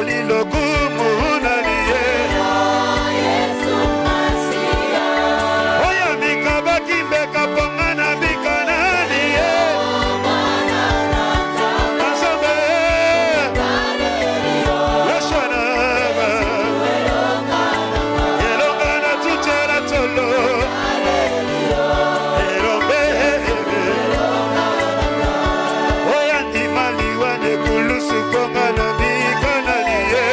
molilo kumunaniye Yesu Masia Oya mikaba kimbeka pongana bikananiye Masambe Yeshwana Elongana tutera tolo Oya ndimaliwane kulusu pongana bikananiye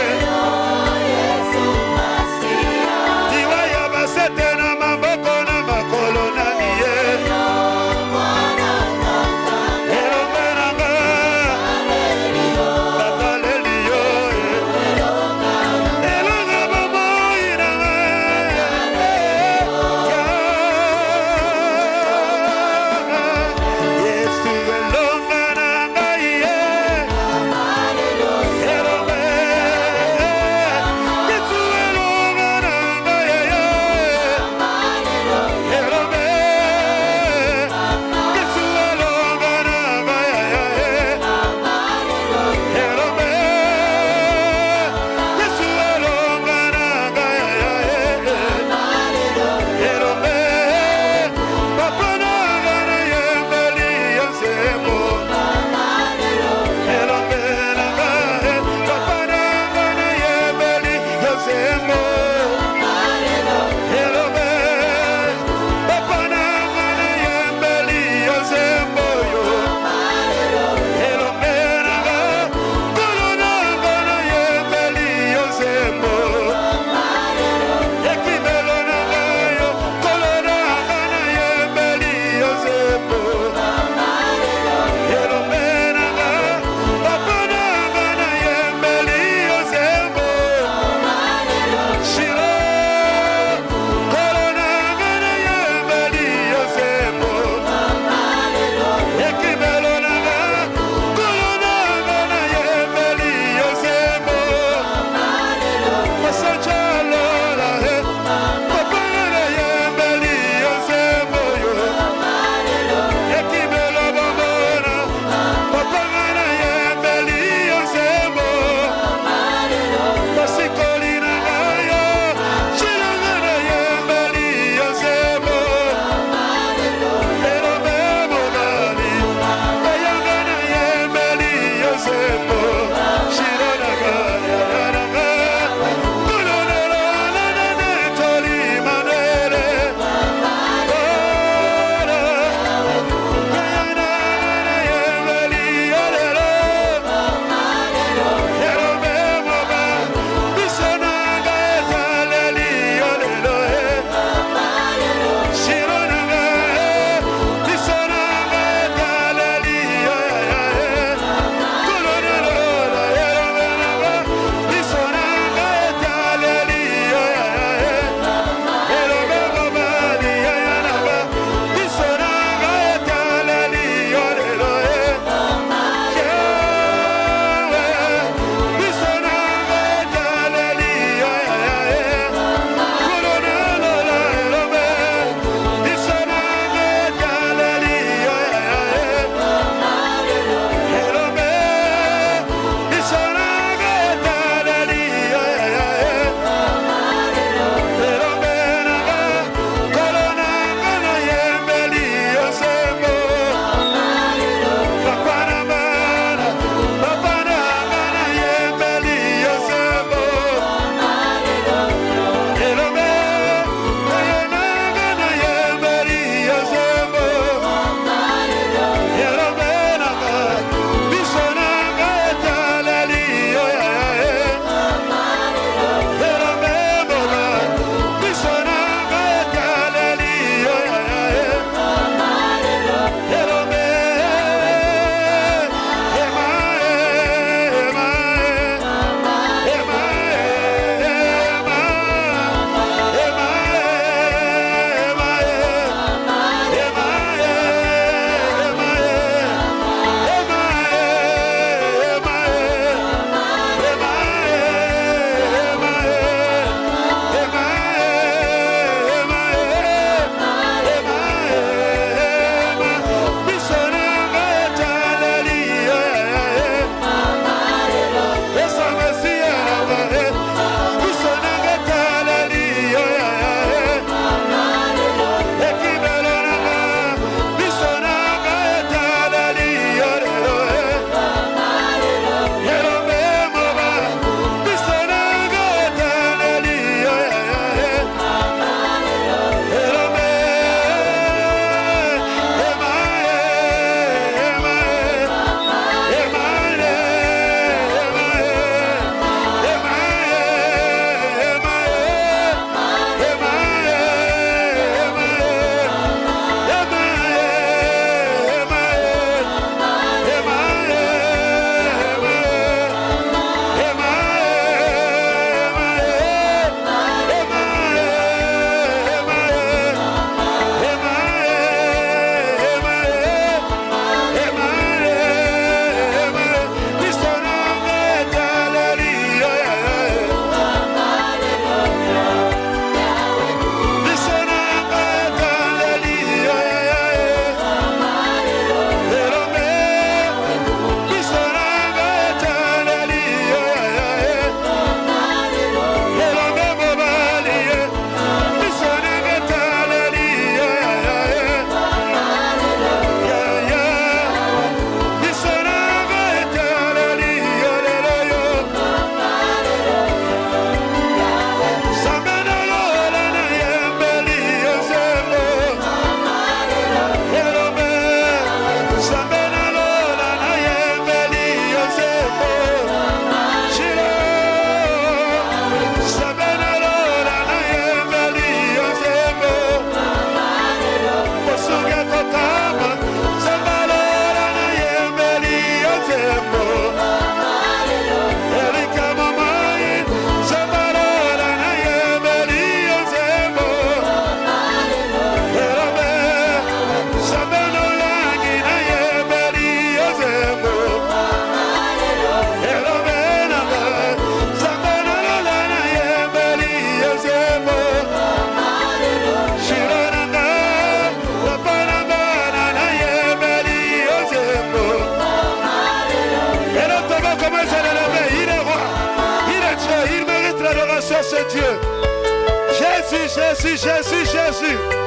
sur ce Dieu. Jésus, Jésus, Jésus, Jésus.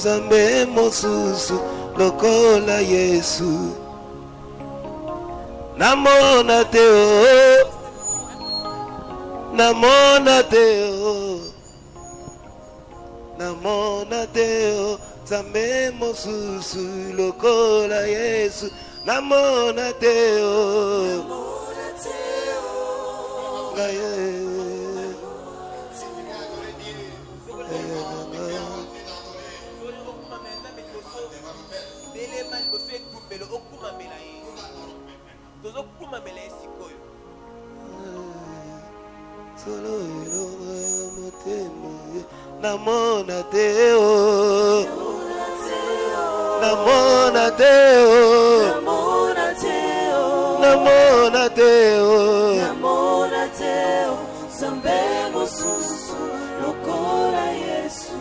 Nzambe mosusu lokola Yesu namona te namona te Nzambe mosusu lokola Yesu namona te namona te namona te Nzambe mosusu lokola Yesu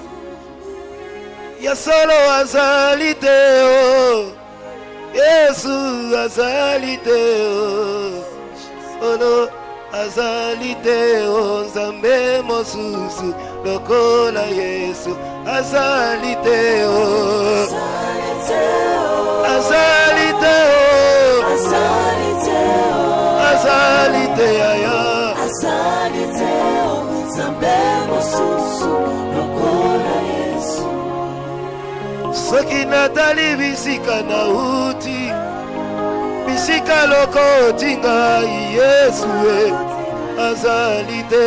ya solo azali te Yesu azali te ono azali te Nzambe mosusu lokola Yesu azali te azali te aya azali te Nzambe mosusu lokola Yesu soki natali bisika nauti bisika lokoti ngai Yesu azali te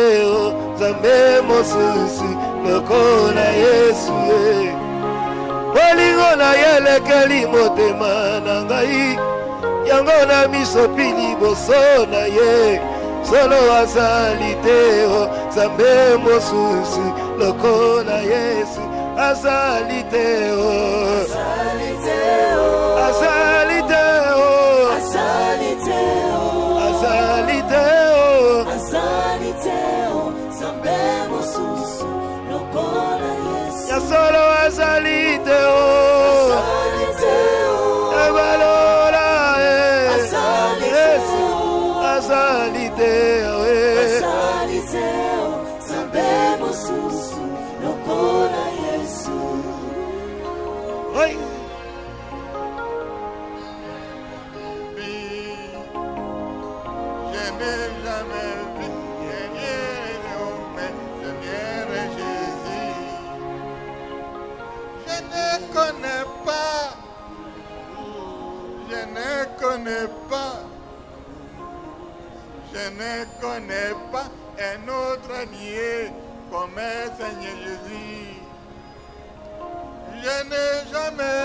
Nzambe mosusu lokola Yesu bolingo na yelekeli motema na ngai yango na misopi liboso na ye solo azali te Nzambe mosusu lokola Yesu azali te azali te azali te Nzambe mosusu lokola Yesu ya solo azali te ebalora Yesu azali te Nzambe mosusu lokola Yesu Je n'ai jamais vu Seigneur Jésus. Je ne connais pas un autre Dieu comme Seigneur Jésus. Je n'ai jamais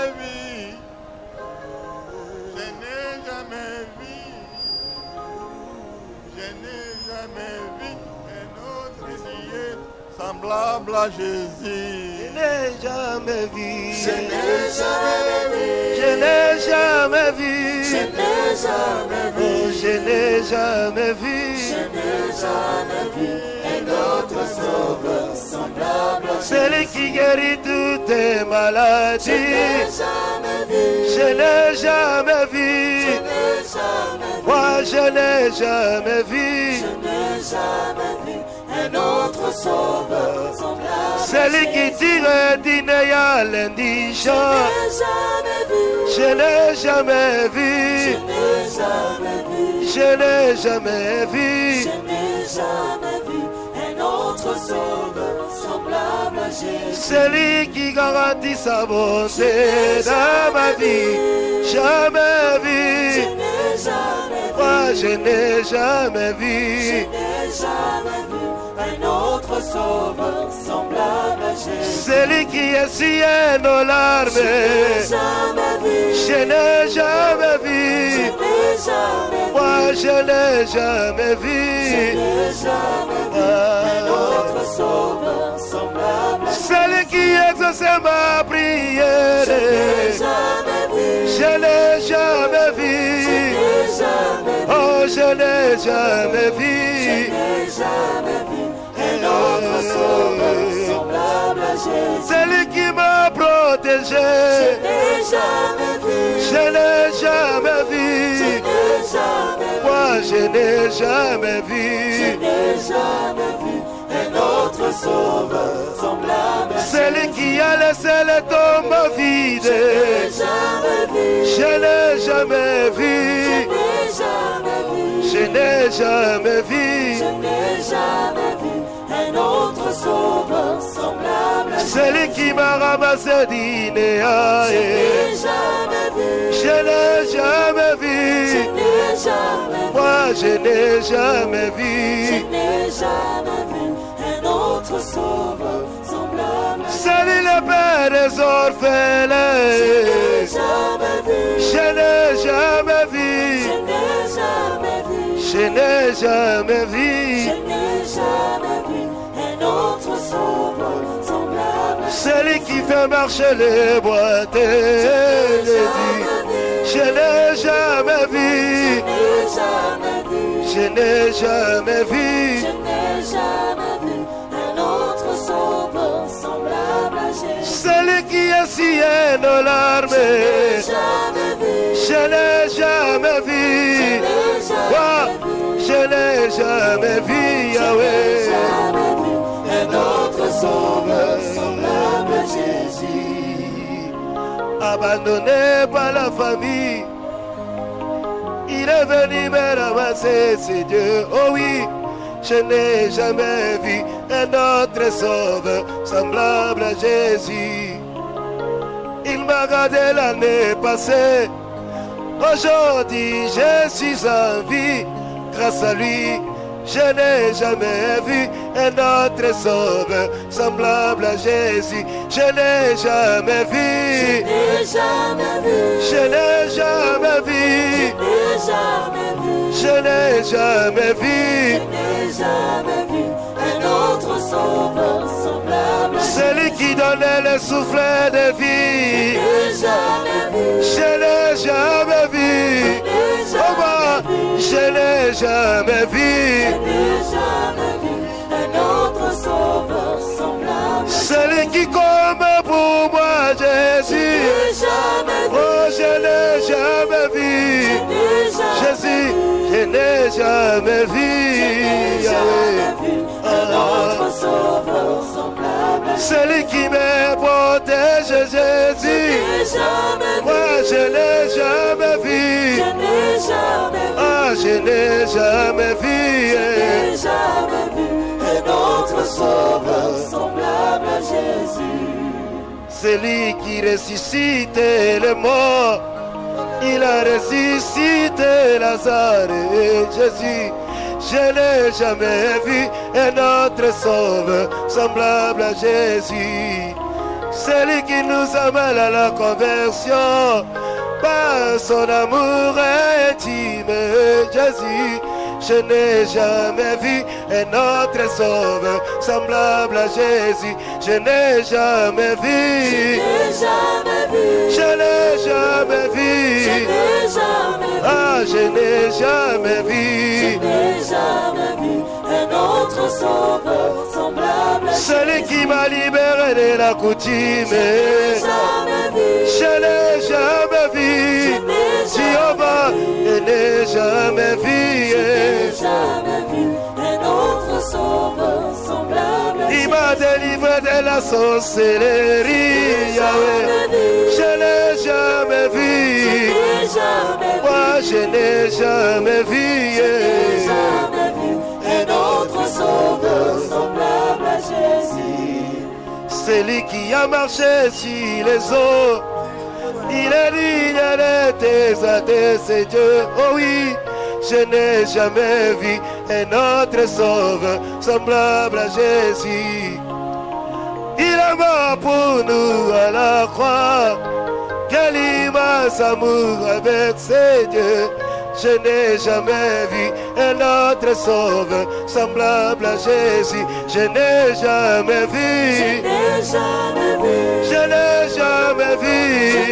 vu un autre Dieu semblable à Jésus. Je n'ai jamais vu je n'ai jamais Je n'ai jamais vu. Je n'ai jamais vu un autre sauveur semblable à C'est lui qui guérit toutes tes Je maladies. n'ai jamais vu. Je n'ai jamais Je vu. n'ai jamais vu. Moi, je n'ai jamais vu. Je n'ai jamais vu un autre sauveur semblable à C'est lui qui tire dîner à l'indigent. Je n'ai jamais vu. Je n'ai jamais vu. Je n'ai jamais vu. Je n'ai jamais vu. Je n'ai jamais vu un autre sauveur semblable à Jésus. C'est lui qui garantit sa bonté dans ma vie. Jamais Je vu. n'ai jamais vu. Moi, je n'ai jamais Je vu. n'ai jamais vu un autre sauveur semblable à Jésus. C'est lui qui essuie nos larmes. Je n'ai jamais vu. Je n'ai jamais Je vu. n'ai jamais vu. Moi, je n'ai jamais Je vu. n'ai jamais vu un autre sauveur semblable à Jésus. C'est lui qui exauce ma Je prière. n'ai jamais vu. Je n'ai jamais Je vu. n'ai jamais vu. Oh, je n'ai jamais Je vu. n'ai jamais vu un autre sauveur semblable à Jésus. C'est lui qui m'a Je protégé. n'ai jamais vu. Je n'ai jamais Je vu. n'ai jamais vu. Moi, je n'ai jamais Je vu. n'ai jamais vu un autre sauveur semblable à C'est lui qui a laissé le tombe vide. Je n'ai jamais vu. Je n'ai jamais Je vu. n'ai jamais vu. Je n'ai jamais vu. Je n'ai jamais vu un autre sauveur semblable à C'est lui qui m'a ramassé d'Inéa. Je n'ai jamais vu. Je n'ai jamais Je vu. n'ai jamais vu. Moi, je n'ai jamais Je vu. n'ai jamais vu un autre sauveur semblable à C'est lui le père des Je n'ai orphelins. jamais vu. Je n'ai jamais Je vu. n'ai jamais vu. Je n'ai jamais Je vu. n'ai jamais vu un autre sauveur semblable à C'est lui qui fait marcher les boîtes. Je n'ai jamais Je vu. n'ai jamais vu. Je n'ai jamais vu. Je n'ai jamais vu un autre sauveur semblable à Jésus. C'est lui qui a scié nos larmes. Je n'ai jamais vu. Je n'ai jamais Je vu. n'ai Moi, jamais vu. je n'ai jamais vu Je n'ai Yahweh. jamais vu un autre sauveur semblable à Jésus. Abandonné par la famille, il est venu me ramasser, c'est Dieu. Oh oui, je n'ai jamais vu un autre sauveur semblable à Jésus. Il m'a gardé l'année passée. Aujourd'hui, je suis en vie. Grâce à lui, je n'ai jamais vu un autre sauveur semblable à Jésus. Je n'ai jamais Je vu. n'ai jamais vu. Je n'ai jamais Je vu. n'ai jamais vu. Je n'ai jamais Je vu. n'ai jamais vu un autre sauveur semblable à C'est lui qui donnait le souffle de Je vie. n'ai jamais vu. Je n'ai jamais vu. Je Oh moi, je n'ai jamais vu. n'ai jamais vu un autre sauveur semblable à C'est lui qui commet pour moi, Jésus. jamais vu. Oh, je n'ai jamais vu. Jésus, je n'ai jamais vu. Yahweh. C'est lui qui me protège, Jésus. Moi, je n'ai jamais vu. Ah, je n'ai jamais vu. C'est lui qui ressuscite les morts. Il a ressuscité Lazare et Jésus. Je n'ai jamais vu un autre sauveur semblable à Jésus. C'est lui qui nous amène à la conversion par son amour intime, Jésus. Je n'ai jamais vu un autre sauveur semblable à Jésus. Je n'ai jamais vu. Je n'ai jamais vu. Ah, je n'ai jamais vu. Je n'ai jamais vu un autre sauveur semblable à Celui Jésus. qui m'a libéré de la coutume. Je n'ai jamais vu. Je n'ai jamais vu. Jéhovah, je n'ai jamais vu. Je n'ai jamais vu un autre sauveur semblable à Il Jésus. m'a délivré de la sorcellerie, Yahweh. Je n'ai jamais Je vu. n'ai jamais vu. Moi, je n'ai jamais vu. Je n'ai jamais vu un autre sauveur semblable à Jésus. Celui qui a marché sur les eaux, il est digne d'être c'est Dieu. Oh oui, je n'ai jamais vu un autre sauveur semblable à Jésus. Il est mort pour nous à la croix. Quel immense amour avec ses dieux. Je n'ai jamais vu un autre sauveur semblable à Jésus. Je n'ai jamais Je vu. n'ai jamais vu. Je n'ai jamais Je vu. n'ai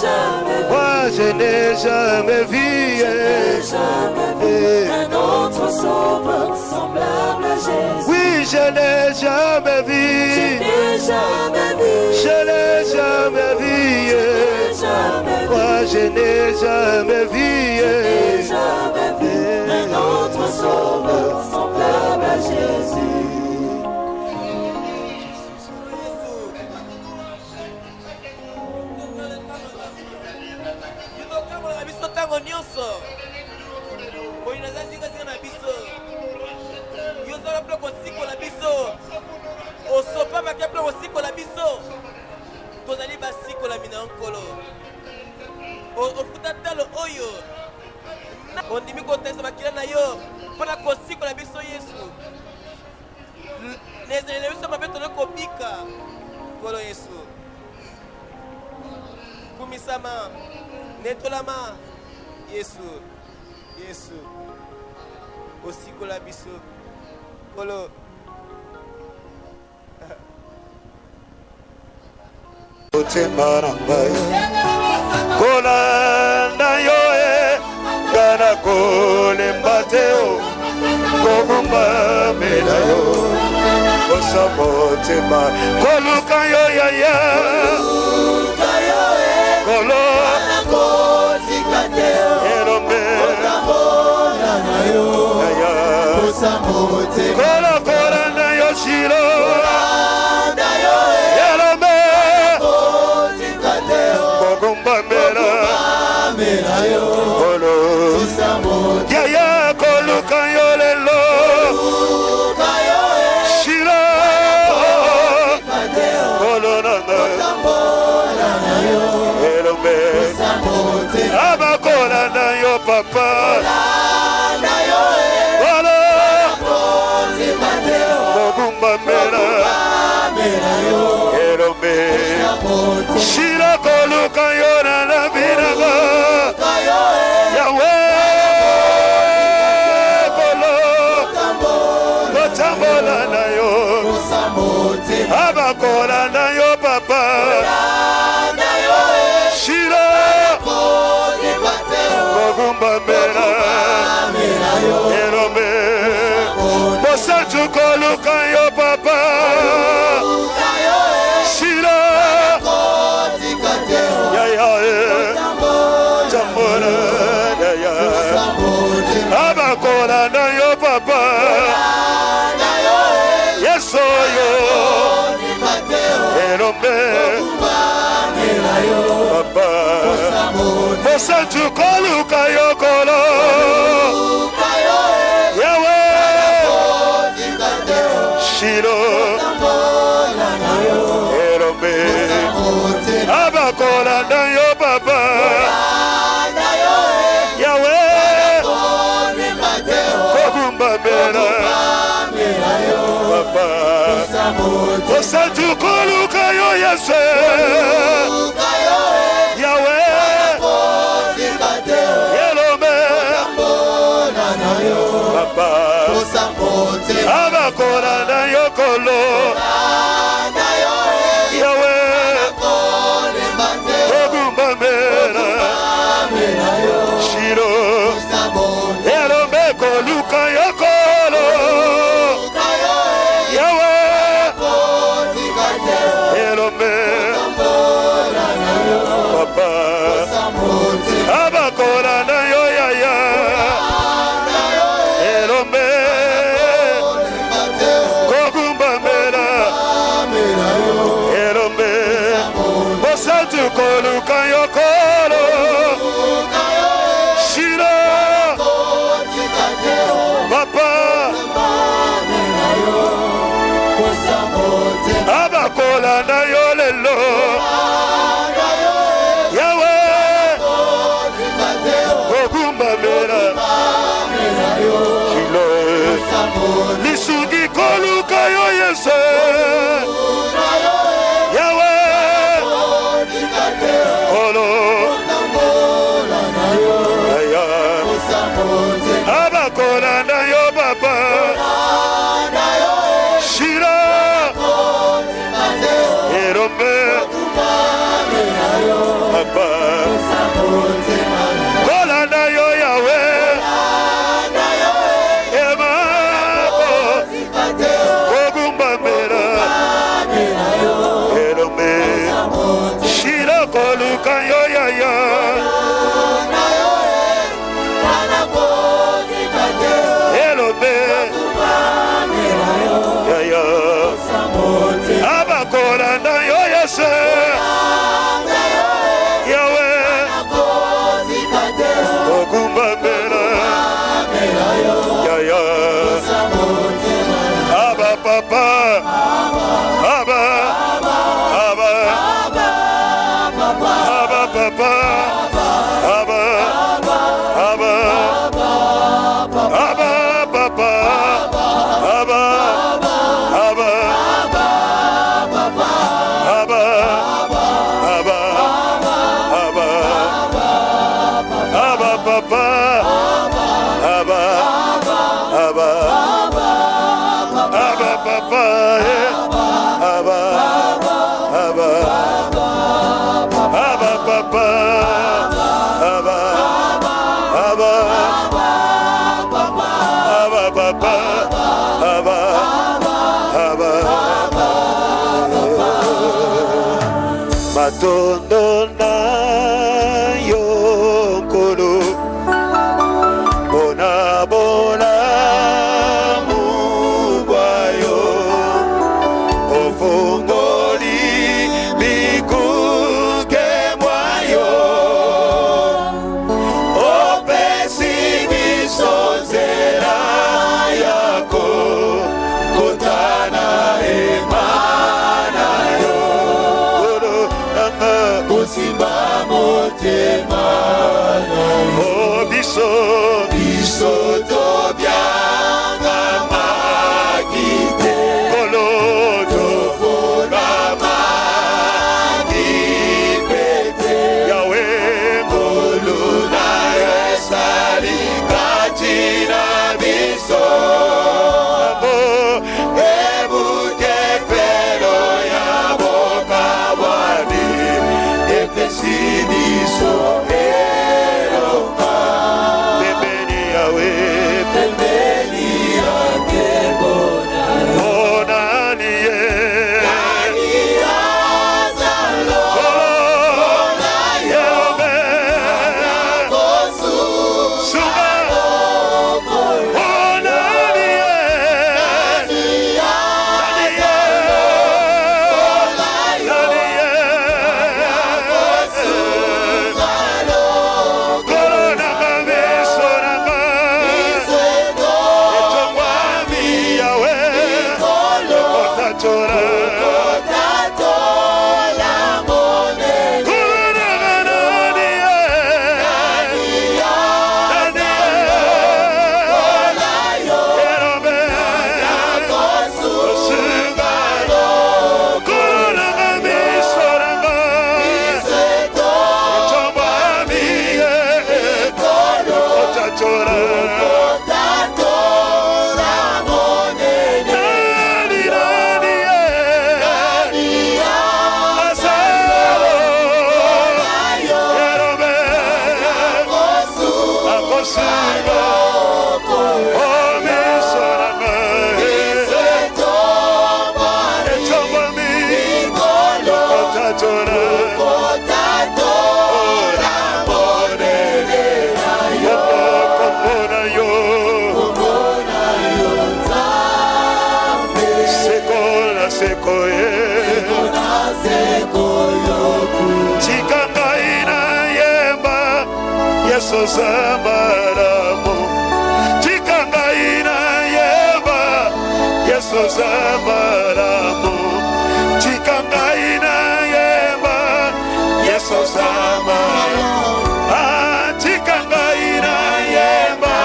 jamais vu. Moi, je n'ai jamais vu. Je n'ai jamais vu un autre sauveur semblable à Jésus. Oui, je n'ai jamais vu. Je n'ai jamais vu. Je n'ai jamais vu. Jamais vu. Moi, je n'ai jamais vu. Jamais vu un autre sauveur semblable à Jésus. ondimi kotesa bakila na yo mpona kosikola biso Yesu nezaleli biso mabe tole kobika nkolo Yesu kumisama netolama Yesu Yesu osikola biso nkolo Kolanda yo gana kolemba teo kogumba mela yo osabotema koluka yo yaya kolo erombe yaya kolo kolanda yo shiro erombe kogumba mela kolo yaya koluka yo lelo shiro kolo nanga erombe abakola na yo papa kolo kogumba mela erombe shiro koluka yo na la binaga Yahweh kolo kotambola na yo abakola na yo papa shiro kogumba mela erombe bosantu koluka yo papa shiro yaya tambora yaya abakola na yo papa yeso yo erombe papa bosantu koluka yo kolo yawe shiro erombe abakola na yo papa yawe kogumba mela papa bosantu koluka yo yesu yawe erombe papa abakola na yo kolo yawe kogumba mela shiro koluka yokolo Shira Papa Abakola na yo lelo Yahweh Ogumba mera Shilo Lisugi koluka yo yese Yahweh Olo Abakola na yo baba Shira Erombe Papa Kola na yo Yahweh Ema Ogumba mera Erombe Shira koluka yo yaya Erombe Yaya Abakola na yo yese Yahweh Ogumba mera Yaya Aba papa Aba Aba Aba papa Aba Aba Aba papa Aba Aba Aba Aba Aba Aba papa Aba Aba Aba papa Aba Aba Aba papa Aba Aba Aba papa Aba Aba Matondo na yo kolo Bona bona mubwayo Ofongoli bikuke mwayo Opesi bisonzera yako Kotana emana yo Kolo nanga Osimba motema Oh biso Biso tobyanga makite Kolo tofora makipete Yahweh Kolo na esali katina biso Ebuke pero ya boka wadi Epesidiso eroka Pembeni Yahweh Pembeni yake bona Bonani Nani azalo Bona yobe Kosu Suga Bonani Nani azalo Bona yobe Kosu Yesu zamalamu Chikanga ina yeba Yesu zamalamu Chikanga ina yeba Yesu zamalamu Chikanga ina yeba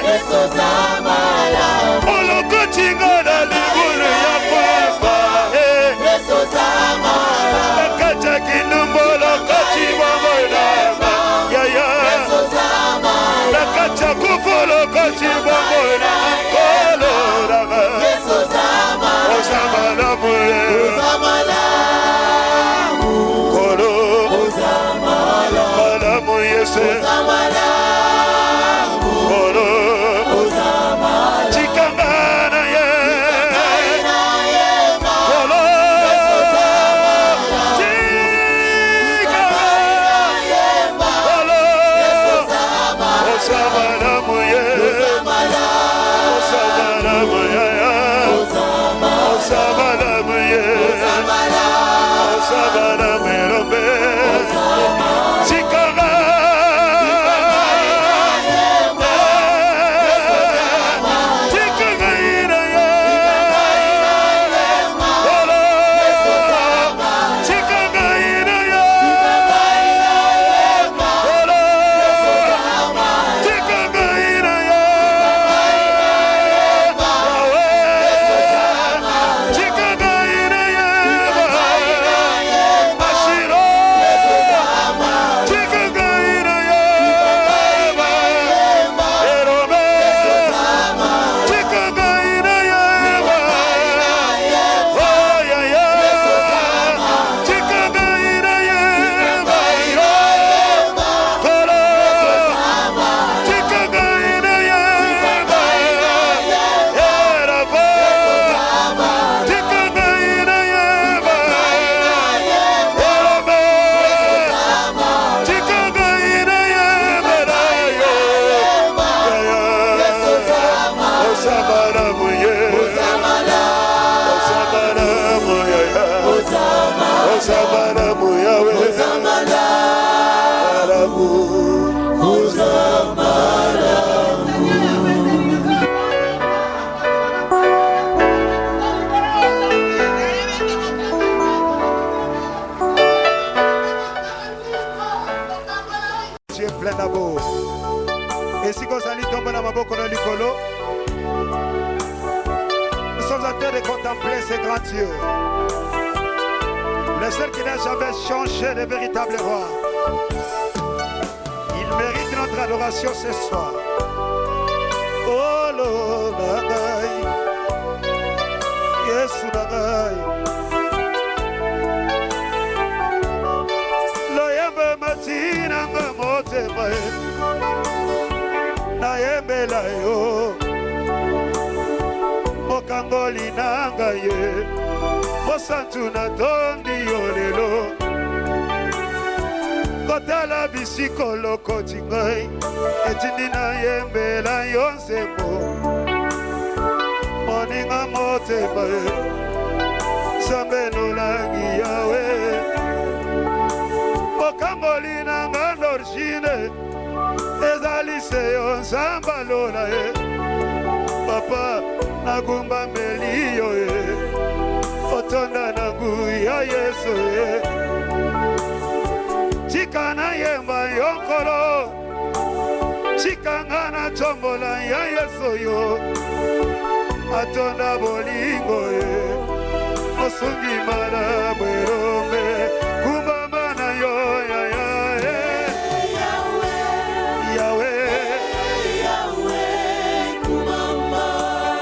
Yesu zamalamu Oloko chingana liguru ya papa Yesu zamalamu Kacha kinumbolo kachibongo inama Yesu zamalamu Nakacha kufolo kachibongo inama Kolo raga Yesu zamalamu Ozamalamu Ozamalamu Kolo Ozamalamu Malamu Yesu Ozamalamu Kolo Ozamalamu Chikangana ye Kolo Ozamalamu ye Ozamalamu ye Ozamalamu ye Ozamalamu ye Robe Chikanga Chikanga ina ye Olo Chikanga ina ye Olo Chikanga ina ye Chikanga ina ye Ashiro Chikanga ina ye Erobe Chikanga ina ye Oh yeah yeah Chikanga ina ye Kolo Chikanga ina ye Erabo Chikanga ina ye Erobe Chikanga ina ye Berayo Ozamalamu ye Ozamalamu ye Ozamalamu yawe Dieu est plein d'amour. Et si Gonzali tombe dans ma bouche de l'icolo, nous sommes en train de contempler ces grands dieux. Le seul qui n'a jamais changé, le véritable roi. Il mérite notre adoration ce soir. Oh lo nangai, Yesu nangai. Loyembe matina ngamote mae, nayembe la yo. Mokangoli nangaye, mosantu na tondi yolelo. Kotala bisikolo kotingai, etindi nayembe la yonzembo. Moninga motema, sambe nolangi yawe. Mokangoli nanga norjine, ezali seyo nzamba lola e. Papa nagumba meliyo e, otonda nagu ya Yesu e. Chikana yemba yonkolo, chikanga na chombola ya Yesu yo. Atonda bolingo e, osungi mala bwerome, kumbamba na yo ya ya e. Yahweh,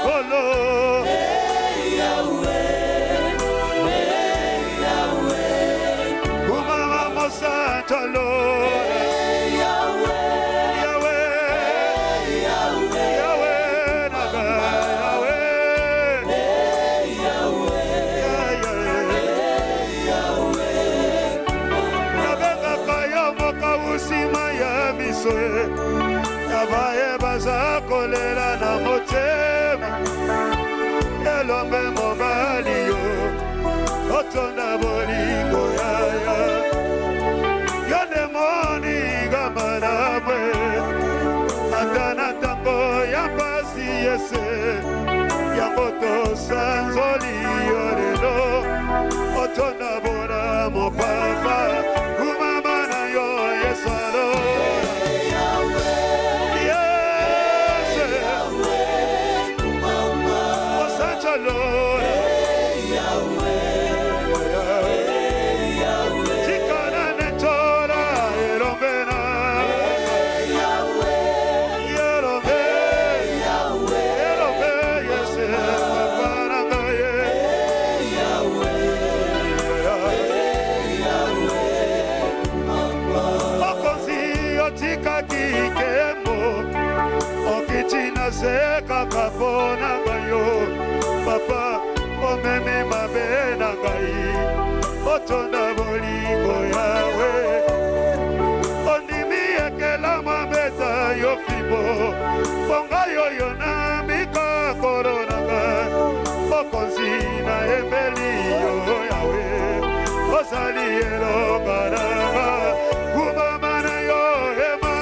Kolo, Kumama Mosantolo, Yahweh, Naga, Nabeka kaya moka usima ya misoe, Yabaye baza kolela na motema, Elombe mobali yo, Otonda bolingo ya ya. Yande moni gamana yese yango tosanzoli yo lelo otonda bona mopapa kumama na yo yesalo seka kapona ngayo papa omeme mabe na ngai otonda bolingo yawe ondimi ekela mabeta yo fimbo bonga yoyo na mika koronanga okonzi na embeli yo yawe ozali elongaranga kumama na yo ema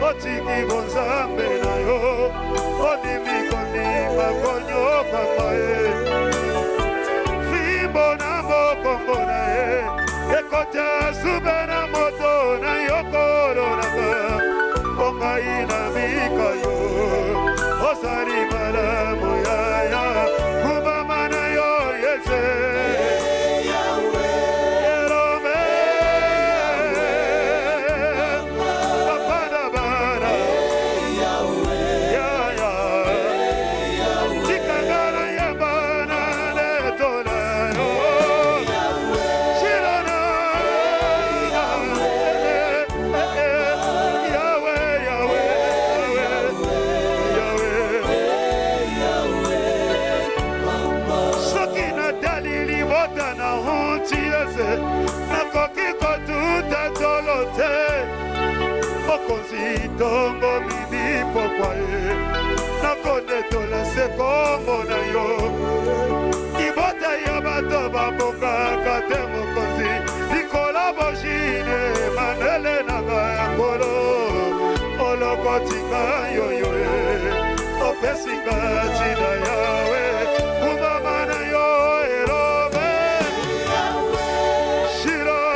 otiki bonzambe na yo odimi kondima konyoka maye fimbo na mokongo na ye ekota sube na moto na yo koronaka ongai na mika yo ozali malamu yaya kumama na yo yese tongo mimi pokwaye nakonetola se kombo na yo ibota ya bato babokaka te mokonzi likola boshine manele nanga ya nkolo olokotinga yoyo opesinga ntina yawe kumama na yo erobe shiro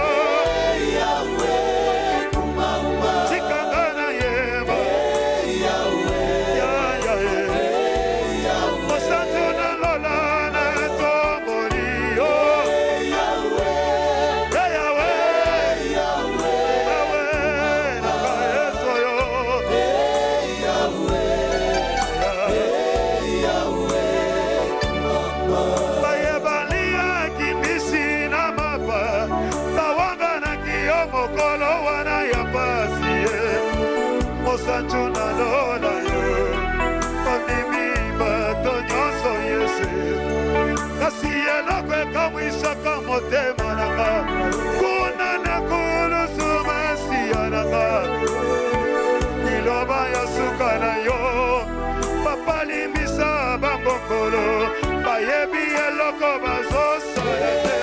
Sanchuna lola yo ondimi bato nyonso yese kasi eloko ekamwisaka motema nanga kuna nakulusu masiya nanga liloba ya suka na yo bapalimbisa bangokolo bayebi eloko bazosala te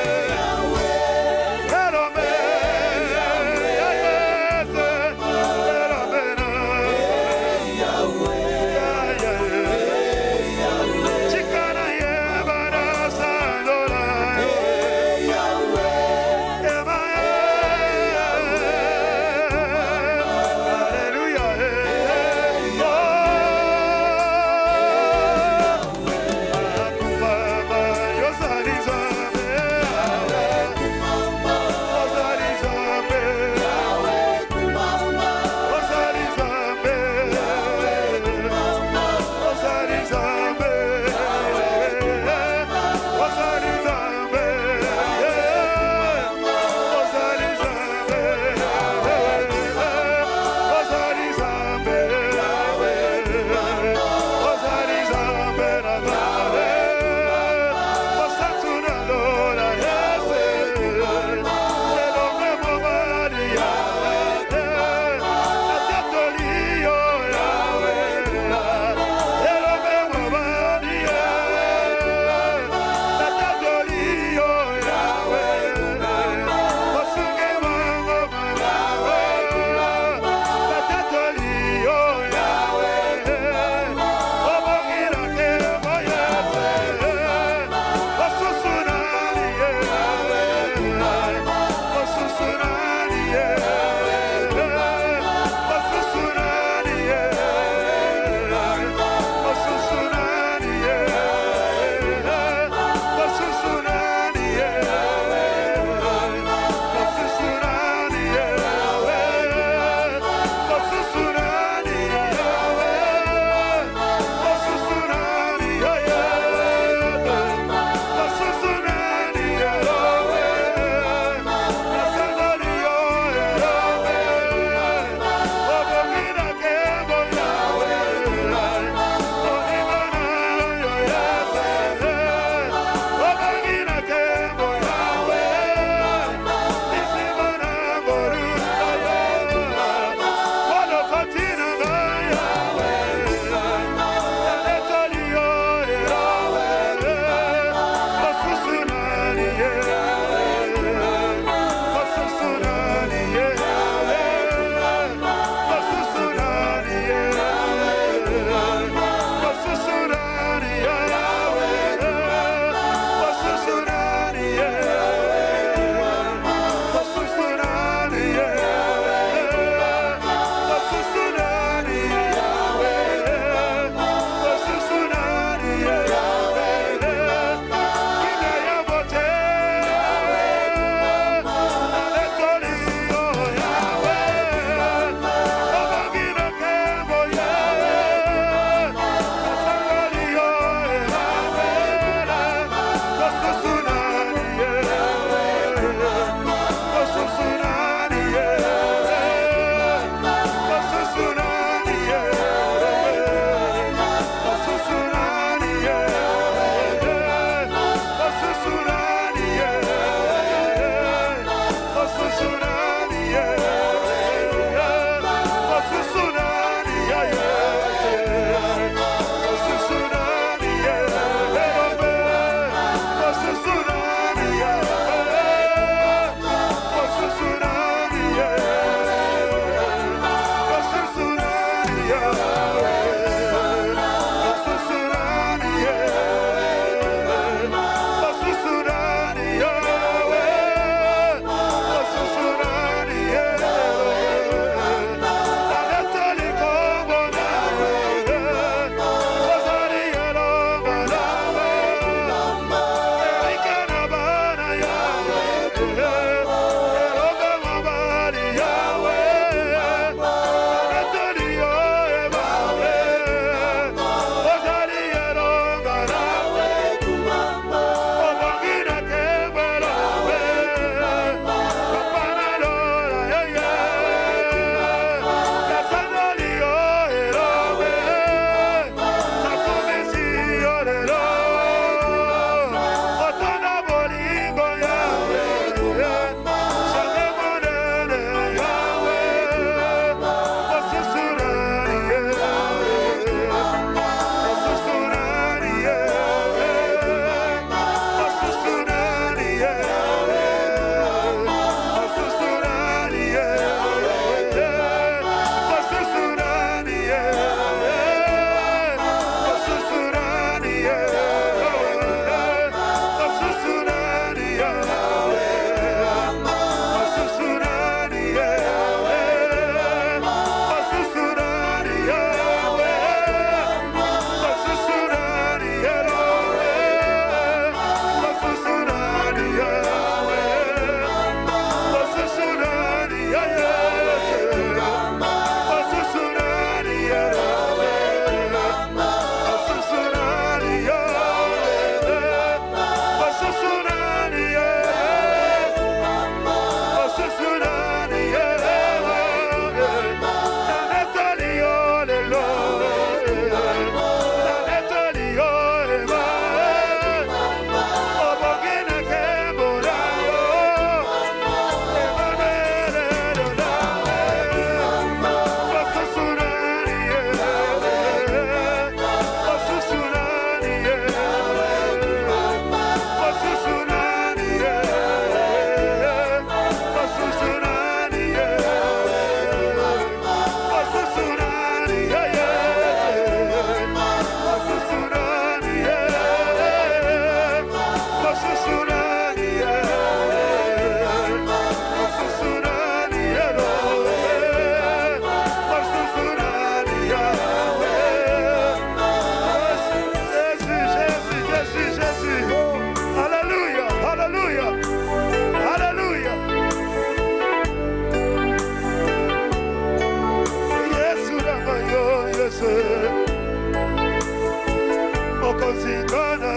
Sari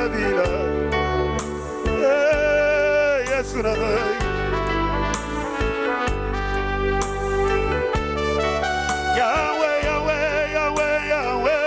bila Yesu na ngai Yahweh Yahweh Yahweh Yahweh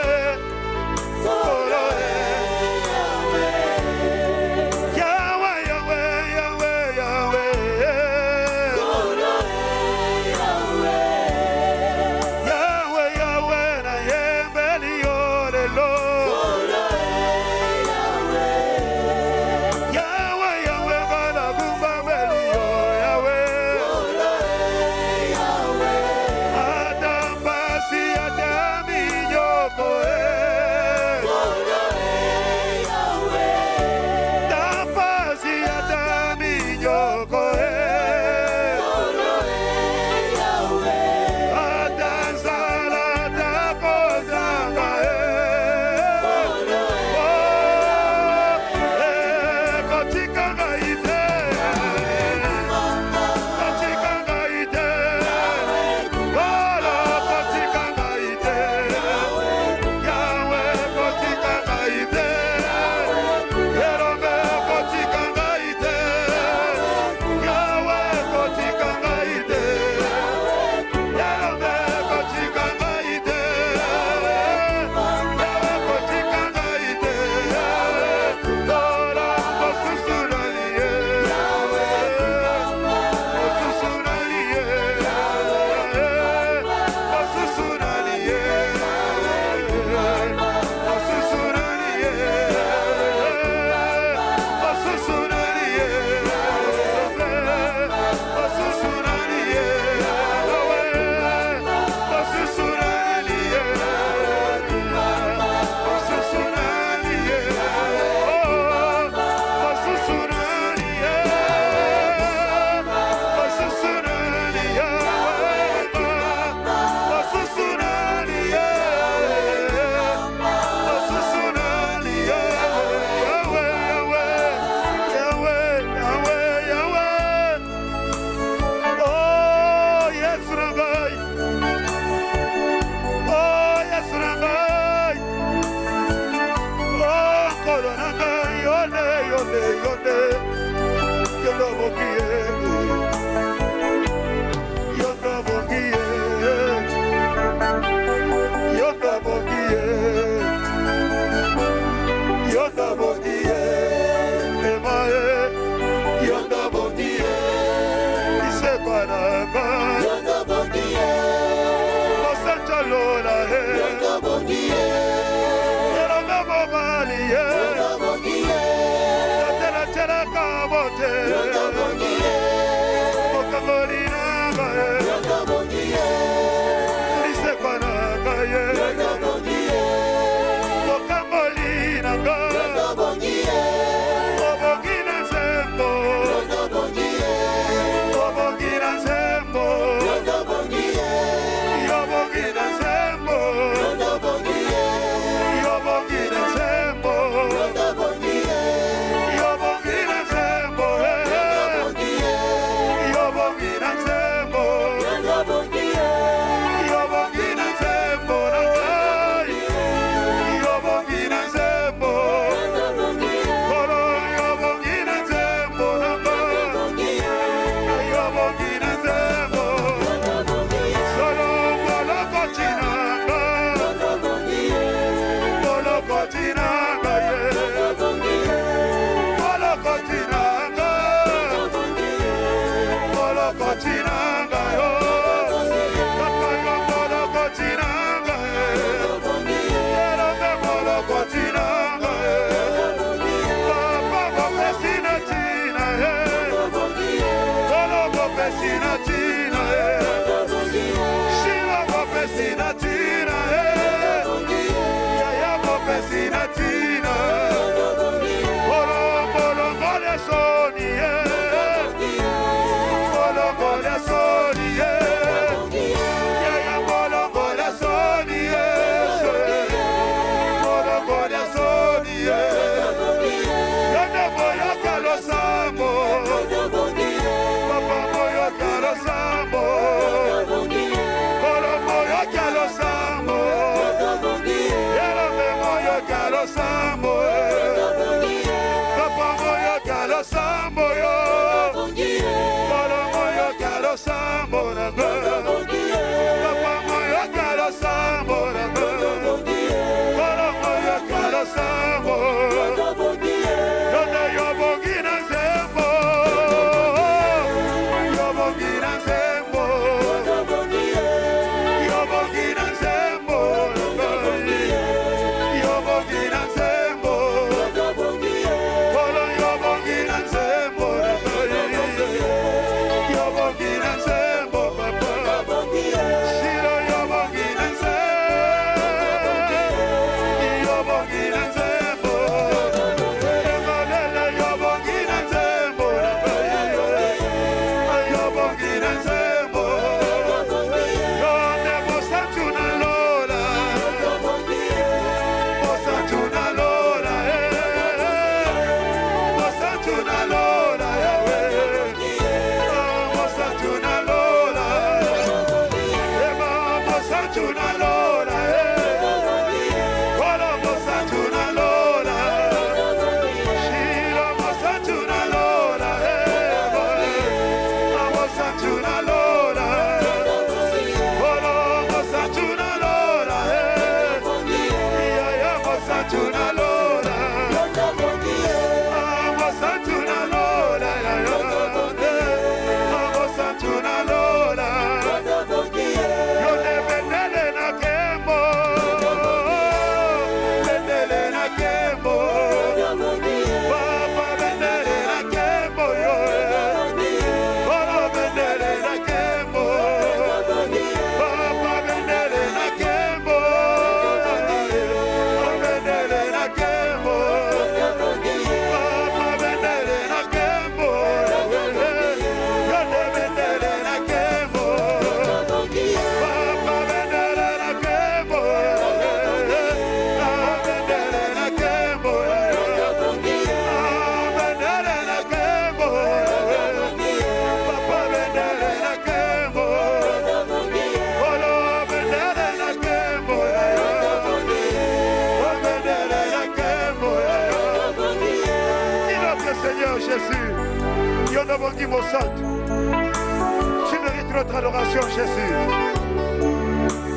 Tu mérites notre adoration, Jésus.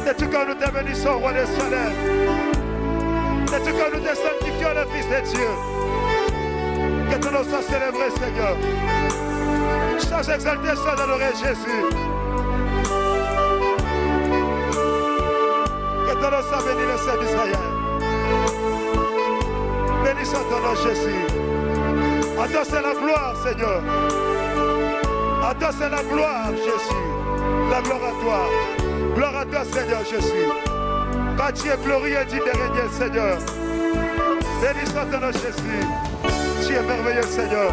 C'est tout quand nous te bénissons, roi des soleils. C'est tout quand nous te sanctifions, le Fils de Dieu. Que ton nom soit célébré, Seigneur. Sans exalter, sans adorer Jésus. Que ton nom soit béni, le Saint d'Israël. Bénissons ton nom, Jésus. À toi c'est la gloire, Seigneur. À toi c'est la gloire, Jésus. La gloire à toi. Gloire à toi, Seigneur Jésus. Quand tu es glorieux, tu es régné, Seigneur. Bénissons ton nom, Jésus. Tu es merveilleux, Seigneur.